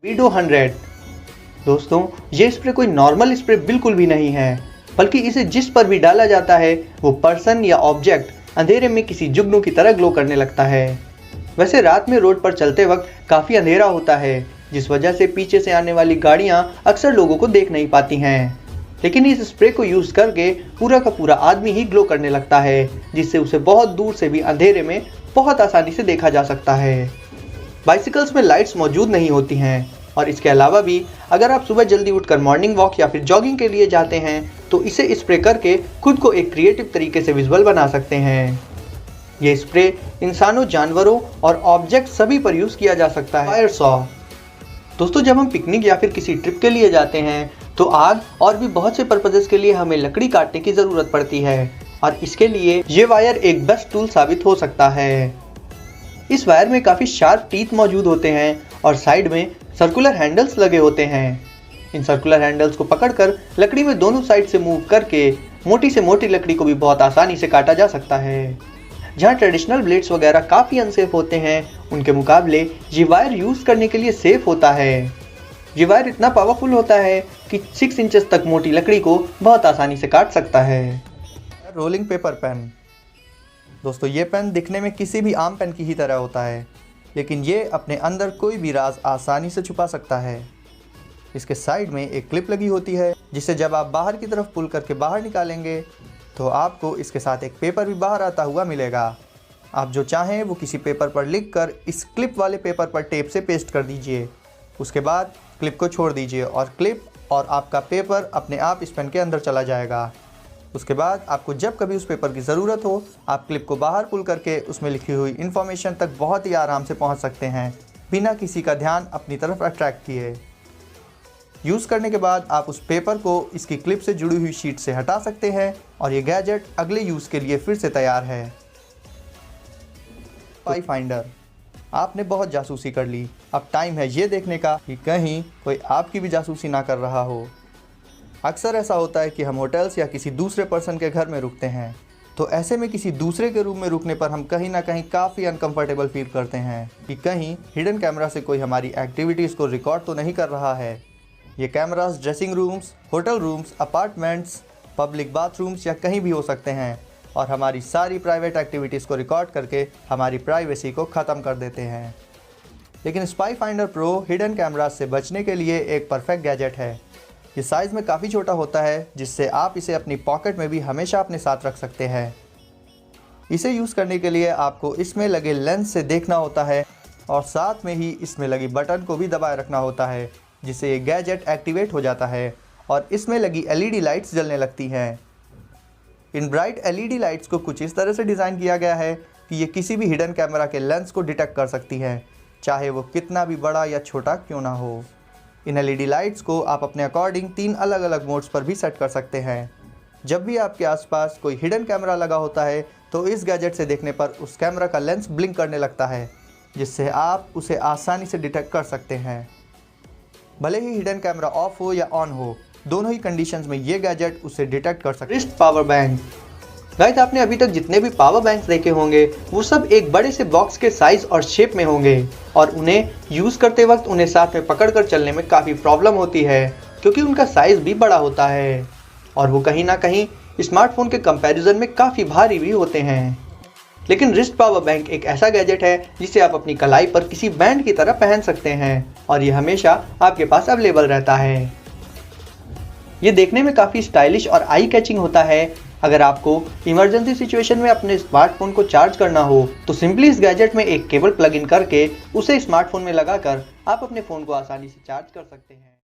Widow 100। दोस्तों, ये spray कोई नॉर्मल स्प्रे बिल्कुल भी नहीं है, बल्कि इसे जिस पर भी डाला जाता है वो पर्सन या ऑब्जेक्ट अंधेरे में किसी जुगनू की तरह ग्लो करने लगता है। वैसे रात में रोड पर चलते वक्त काफ़ी अंधेरा होता है, जिस वजह से पीछे से आने वाली गाड़ियाँ अक्सर लोगों को देख नहीं पाती हैं। लेकिन इस स्प्रे को यूज़ करके पूरा का पूरा आदमी ही ग्लो करने लगता है, जिससे उसे बहुत दूर से भी अंधेरे में बहुत आसानी से देखा जा सकता है। बाइसिकल्स में लाइट्स मौजूद नहीं होती हैं, और इसके अलावा भी अगर आप सुबह जल्दी उठकर मॉर्निंग वॉक या फिर जॉगिंग के लिए जाते हैं तो इसे स्प्रे करके खुद को एक क्रिएटिव तरीके से विजुअल बना सकते हैं। ये स्प्रे इंसानों, जानवरों और ऑब्जेक्ट सभी पर यूज़ किया जा सकता है। Fire saw. दोस्तों, जब हम पिकनिक या फिर किसी ट्रिप के लिए जाते हैं तो आग और भी बहुत से पर्पजेस के लिए हमें लकड़ी काटने की ज़रूरत पड़ती है, और इसके लिए ये वायर एक बेस्ट टूल साबित हो सकता है। इस वायर में काफ़ी शार्प टीथ मौजूद होते हैं और साइड में सर्कुलर हैंडल्स लगे होते हैं। इन सर्कुलर हैंडल्स को पकड़कर लकड़ी में दोनों साइड से मूव करके मोटी से मोटी लकड़ी को भी बहुत आसानी से काटा जा सकता है। जहाँ ट्रेडिशनल ब्लेड्स वगैरह काफ़ी अनसेफ होते हैं, उनके मुकाबले ये वायर यूज़ करने के लिए सेफ होता है। ये वायर इतना पावरफुल होता है कि 6 इंचेस तक मोटी लकड़ी को बहुत आसानी से काट सकता है। Rolling paper pen. दोस्तों, ये पेन दिखने में किसी भी आम पेन की ही तरह होता है, लेकिन ये अपने अंदर कोई भी राज आसानी से छुपा सकता है। इसके साइड में एक क्लिप लगी होती है, जिसे जब आप बाहर की तरफ पुल करके बाहर निकालेंगे तो आपको इसके साथ एक पेपर भी बाहर आता हुआ मिलेगा। आप जो चाहें वो किसी पेपर पर लिखकर इस क्लिप वाले पेपर पर टेप से पेस्ट कर दीजिए। उसके बाद क्लिप को छोड़ दीजिए और क्लिप और आपका पेपर अपने आप इस पेन के अंदर चला जाएगा। उसके बाद आपको जब कभी उस पेपर की ज़रूरत हो, आप क्लिप को बाहर पुल करके उसमें लिखी हुई इन्फॉर्मेशन तक बहुत ही आराम से पहुंच सकते हैं, बिना किसी का ध्यान अपनी तरफ अट्रैक्ट किए। यूज़ करने के बाद आप उस पेपर को इसकी क्लिप से जुड़ी हुई शीट से हटा सकते हैं और ये गैजेट अगले यूज़ के लिए फिर से तैयार है। Spy finder. आपने बहुत जासूसी कर ली, अब टाइम है ये देखने का कि कहीं कोई आपकी भी जासूसी ना कर रहा हो। अक्सर ऐसा होता है कि हम होटल्स या किसी दूसरे पर्सन के घर में रुकते हैं, तो ऐसे में किसी दूसरे के रूम में रुकने पर हम कहीं ना कहीं काफ़ी अनकंफर्टेबल फील करते हैं कि कहीं हिडन कैमरा से कोई हमारी एक्टिविटीज़ को रिकॉर्ड तो नहीं कर रहा है। ये cameras dressing rooms, hotel rooms, apartments, public bathrooms या कहीं भी हो सकते हैं और हमारी सारी प्राइवेट एक्टिविटीज़ को रिकॉर्ड करके हमारी प्राइवेसी को ख़त्म कर देते हैं। लेकिन spy finder pro hidden cameras से बचने के लिए एक परफेक्ट गैजेट है। ये साइज़ में काफ़ी छोटा होता है, जिससे आप इसे अपनी पॉकेट में भी हमेशा अपने साथ रख सकते हैं। इसे यूज़ करने के लिए आपको इसमें लगे लेंस से देखना होता है और साथ में ही इसमें लगी बटन को भी दबाए रखना होता है, जिससे ये गैजेट एक्टिवेट हो जाता है और इसमें लगी एलईडी लाइट्स जलने लगती हैं। इन ब्राइट एलईडी लाइट्स को कुछ इस तरह से डिज़ाइन किया गया है कि ये किसी भी हिडन कैमरा के लेंस को डिटेक्ट कर सकती हैं, चाहे वो कितना भी बड़ा या छोटा क्यों ना हो। इन एलईडी लाइट्स को आप अपने अकॉर्डिंग 3 अलग अलग मोड्स पर भी सेट कर सकते हैं। जब भी आपके आसपास कोई हिडन कैमरा लगा होता है तो इस गैजेट से देखने पर उस कैमरा का लेंस ब्लिंक करने लगता है, जिससे आप उसे आसानी से डिटेक्ट कर सकते हैं। भले ही हिडन कैमरा ऑफ हो या ऑन हो, दोनों ही कंडीशंस में ये गैजेट उसे डिटेक्ट कर सकता है। Wrist power bank. गाइस, आपने अभी तक जितने भी पावर बैंक्स देखे होंगे वो सब एक बड़े से बॉक्स के साइज और शेप में होंगे, और उन्हें यूज़ करते वक्त उन्हें साथ में पकड़कर चलने में काफ़ी प्रॉब्लम होती है, क्योंकि उनका साइज़ भी बड़ा होता है और वो कहीं ना कहीं स्मार्टफोन के कंपैरिजन में काफ़ी भारी भी होते हैं। लेकिन रिस्ट पावर बैंक एक ऐसा गैजेट है जिसे आप अपनी कलाई पर किसी बैंड की तरह पहन सकते हैं और ये हमेशा आपके पास अवेलेबल रहता है। ये देखने में काफ़ी स्टाइलिश और आई कैचिंग होता है। अगर आपको इमरजेंसी सिचुएशन में अपने स्मार्टफोन को चार्ज करना हो तो सिंपली इस गैजेट में एक केबल प्लग इन करके उसे स्मार्टफोन में लगाकर आप अपने फ़ोन को आसानी से चार्ज कर सकते हैं।